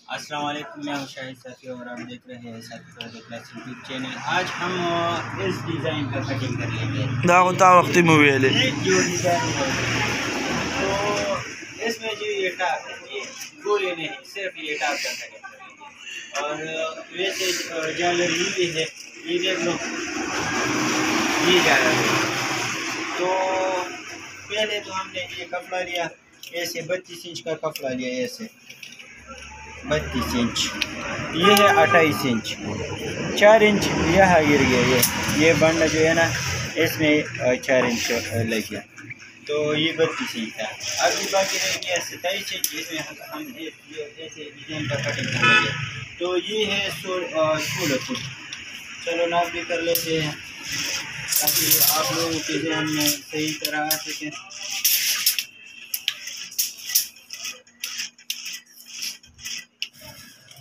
अस्सलाम वालेकुम, मैं हूं शाहिद साथी और आप देख रहे हैं साथी पर्दा क्लास यूट्यूब चैनल। आज हम इस डिज़ाइन का कटिंग कर लेंगे। वक्त मोबाइल जो डिज़ाइन है तो इसमें जो ये टाप ये गोले नहीं, सिर्फ ये टाप का कटिंग कर लेंगे। और वैसे जालर ये है, ये देख लो, ये जालर है। तो पहले तो हमने ये कपड़ा लिया, ऐसे 32 इंच का कपड़ा लिया, ऐसे 32 इंच, ये है 28 इंच, 4 इंच यहाँ गिर गया। ये बंडा जो है ना, इसमें 4 इंच लग गया, तो ये 32 इंच था। अभी बाकी रह गया 27 इंच, इसमें हम ऐसे डिजाइन का कटिंग करेंगे। तो ये है 16 फुट। चलो नाप भी कर लेते हैं ताकि आप लोगों के ध्यान में सही तरह आ सके।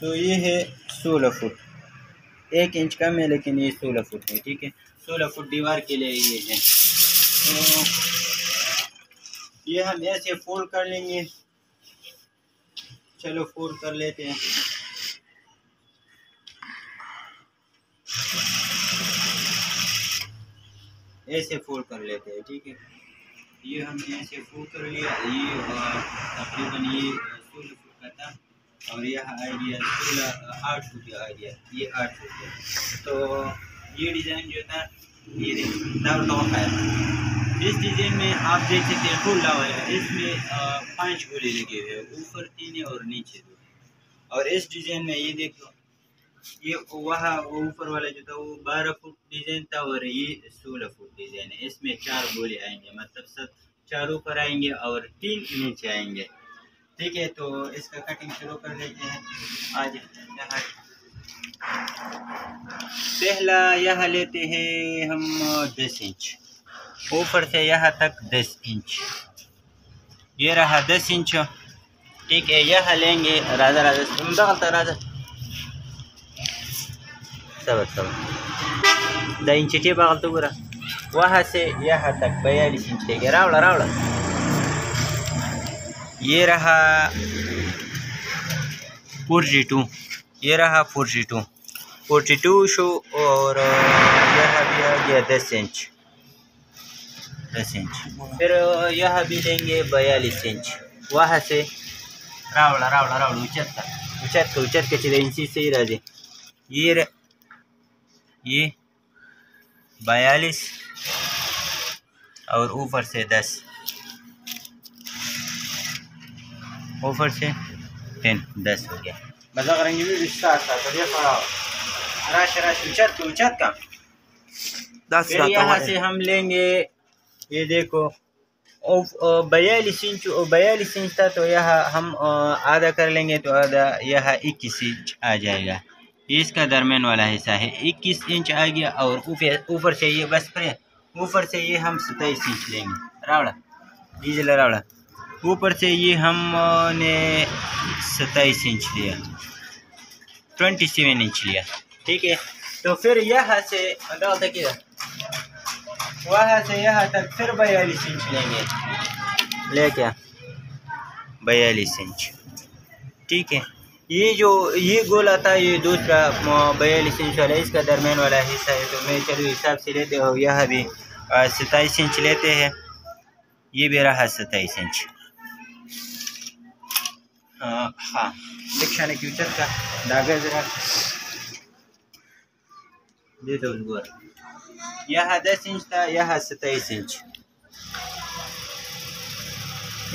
तो ये है 16 फुट, 1 इंच कम है लेकिन ये 16 फुट है। ठीक है, 16 फुट दीवार के लिए ये है। तो ये हम ऐसे फोल्ड कर लेंगे। चलो फोल्ड कर लेते हैं। ऐसे फोल्ड कर लेते हैं। ठीक है, ये हमने ऐसे फोल्ड कर लिया। ये तकरीबन ये 16 फुट का था और यह आइडिया 8 फुट का आइडिया, ये 8 फुट है। तो ये डिज़ाइन जो था ये है। इस डिज़ाइन में आप देख सकते हैं फुल लावा है। इसमें 5 गोले लगे हुए हैं, ऊपर 3 है और नीचे 2। और इस डिज़ाइन में ये देख लो, ये वहाँ वो ऊपर वाला जो था वो 12 फुट डिज़ाइन था और ये 16 फुट डिज़ाइन है। इसमें 4 गोले आएंगे, मतलब सब 4 ऊपर आएंगे और 3 नीचे आएंगे। ठीक है, तो इसका कटिंग शुरू कर लेते हैं। आज यहाँ पहला यहाँ लेते हैं हम 10 इंच, ऊपर से यहाँ तक 10 इंच, ये रहा 10 इंच। ठीक है, यहाँ लेंगे राजा सब 10 इंच टे बगल तो पूरा, वहाँ से यहाँ तक 42 इंच लेंगे। रावड़ा ये रहा 42, ये रहा 42 शो, और यहाँ भी आ गया 10 इंच। फिर यहाँ भी लेंगे 42 इंच, वहाँ से रावड़ा उचत के चले इंची से ही रह जाए। ये 42 और ऊपर से 10, ऊपर से 10 हो गया। मतलब करेंगे भी विस्तार था तो ये राश उचत का। फिर यहाँ से हम लेंगे, ये देखो 42 इंच था, तो यहाँ हम आधा कर लेंगे, तो आधा यहाँ 21 इंच आ जाएगा। ये इसका दरमियान वाला हिस्सा है, 21 इंच आ गया। और ऊपर से ये बस ऊपर से ये हम 27 इंच लेंगे। रावड़ा ऊपर से ये हमने 27 इंच लिया, 27 इंच लिया। ठीक है, तो फिर यहाँ से वहाँ से यहाँ तक फिर 42 इंच लेंगे, क्या 42 इंच। ठीक है, ये गोला था, ये दूसरा 42 इंच वाला, इसका दरमियान वाला हिस्सा है। तो मैं चलो हिसाब से लेते हो, यहाँ भी 27 इंच लेते हैं। ये भी रहा 27 इंच। हाँ, दिखाने की उचत का दागा जरा दे दो। यहाँ 10 इंच था, यहाँ 27 इंच।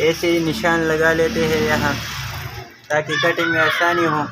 ऐसे ही निशान लगा लेते हैं यहाँ, ताकि कटिंग में आसानी हो।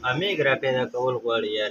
हमें ग्राफे दा कौल गोड़ यार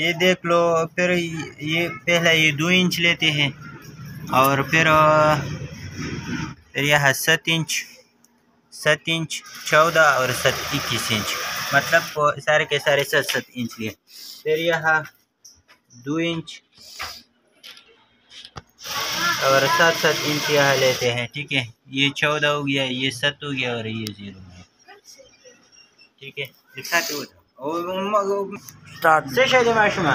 ये देख लो। फिर ये पहला ये 2 इंच लेते हैं और फिर यहाँ 7 इंच 14 और 21 इंच, मतलब सारे के सारे 7 इंच लिए। फिर यहाँ 2 इंच और 7 इंच यहाँ लेते हैं, ठीक है। ये 14 हो गया, ये 7 हो गया और ये 0 हो गया, ठीक है। दिखाते हो स्टार्ट से शायद माशुमा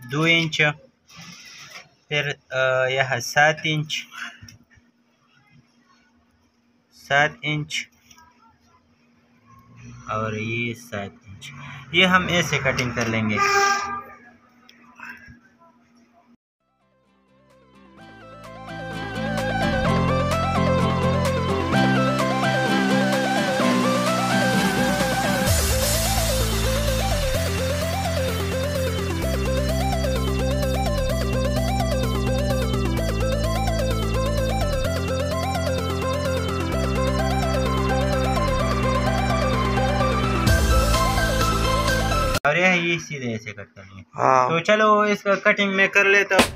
2 इंच फिर यहाँ 7 इंच और ये 7 इंच। ये हम ऐसे कटिंग कर लेंगे। और ये सीधे ऐसे कट करनी है। हाँ। तो चलो इसका कटिंग मैं कर लेता हूँ।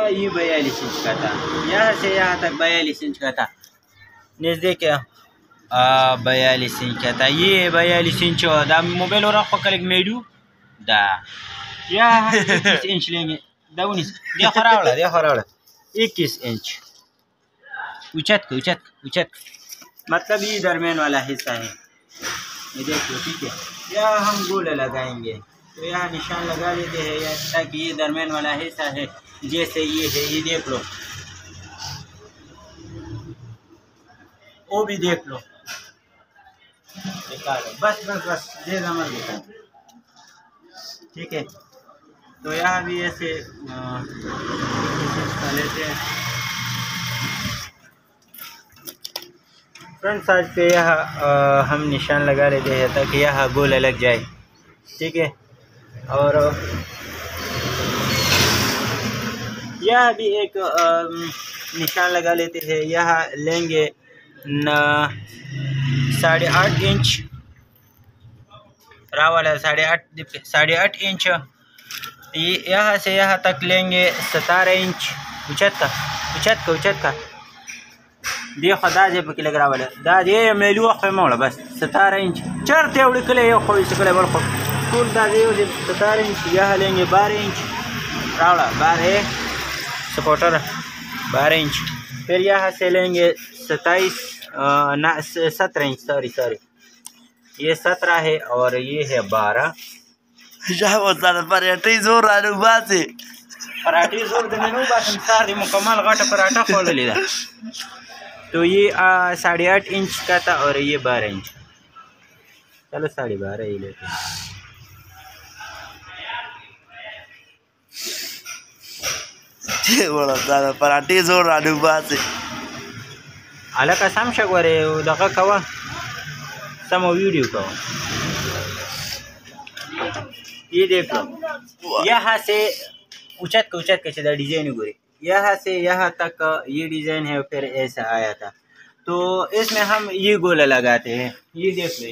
ये 42 इंच का था, यहाँ से यहाँ तक 42 इंच का था। नज़दीक 42 इंच का था। ये 42 इंच दा मोबाइल और पकड़ मेडू दा या 21 इंच लेंगे। दाउनिस दे खरावड़ा 21 इंच उचत मतलब ये दरमियान वाला हिस्सा है। ये देखो, ठीक है। यहाँ हम गोला लगाएंगे, तो यहाँ निशान लगा देते हैं या ताकि ये दरमियान वाला हिस्सा है। जैसे ये है, ये देख लो, वो भी देख लो, बस ये नंबर दिखा, ठीक है। तो यहाँ भी ऐसे लेते हैं। फ्रेंड्स आज पे यह हम निशान लगा लेते हैं ताकि यह गोला लग जाए, ठीक है। और यह भी एक निशान लगा लेते हैं। यह लेंगे 8.5 इंच रा वाला 8.5 इंच। यहाँ से यहाँ तक लेंगे 17 इंच उचत का दे खुदा जे पकी लग रहा वाला दाद ये मेलू खमोला बस 17 इंच चरते उड़ के ले खोई से कले बड़ कूल दाद ये 17 इंच। यह लेंगे 12 इंच रावला 12 सपोर्टर 12 इंच। फिर यहाँ से लेंगे 17 इंच सॉरी ये 17 है और ये है 12। पराठे जोर बासे पराठे जोर देने सारी मुकम्मल घाटा पराठा खोल लिया। तो ये 8.5 इंच का था और ये 12 इंच। चलो 12.5 ही लेते हैं। पराठे जोर बासे अलग का साम शगवरे दगा कवा समो वीडियो का ये देख लो। यहाँ से उचत के सीधा डिजाइन गोरे यहाँ से यहाँ तक ये डिजाइन है। फिर ऐसा आया था तो इसमें हम ये गोला लगाते हैं। ये देख लो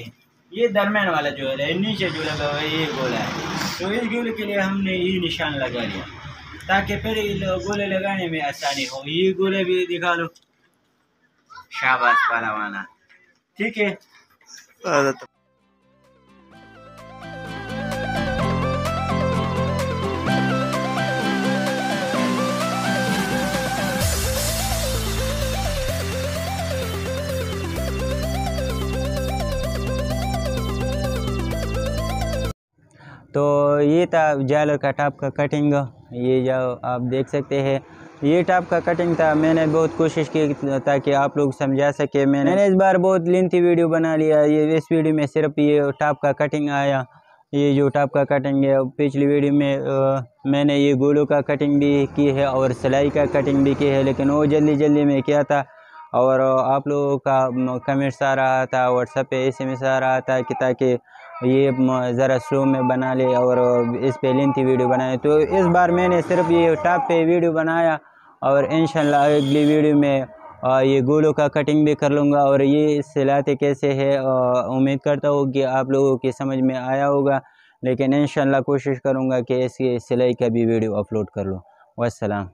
ये दरम्यान वाला जो है नीचे जो लगा हुआ है ये गोला है। तो इस गोले के लिए हमने ये निशान लगा लिया ताकि फिर गोले लगाने में आसानी हो। ये गोले भी दिखा लो, शाबाश पहलवाना, ठीक है। तो ये था जालर का टॉप का कटिंग। ये जो आप देख सकते हैं ये टॉप का कटिंग था। मैंने बहुत कोशिश की ताकि आप लोग समझा सके। मैंने इस बार बहुत लेंथी वीडियो बना लिया। ये इस वीडियो में सिर्फ ये टॉप का कटिंग आया। ये जो टॉप का कटिंग है पिछली वीडियो में मैंने ये गोलों का कटिंग भी की है और सिलाई का कटिंग भी की है, लेकिन वो जल्दी में किया था और आप लोगों का कमेंट्स आ रहा था, व्हाट्सएप पे SMS आ रहा था कि ताकि ये ज़रा स्लो में बना ले और इस पे लेंथी वीडियो बनाए। तो इस बार मैंने सिर्फ ये टॉप पे वीडियो बनाया और इंशाल्लाह अगली वीडियो में ये गोलों का कटिंग भी कर लूँगा और ये सिलाते कैसे है उम्मीद करता हूँ कि आप लोगों की समझ में आया होगा। लेकिन इंशाल्लाह कोशिश करूँगा कि इसकी सिलाई का भी वीडियो अपलोड कर लूँ। वस्सलाम।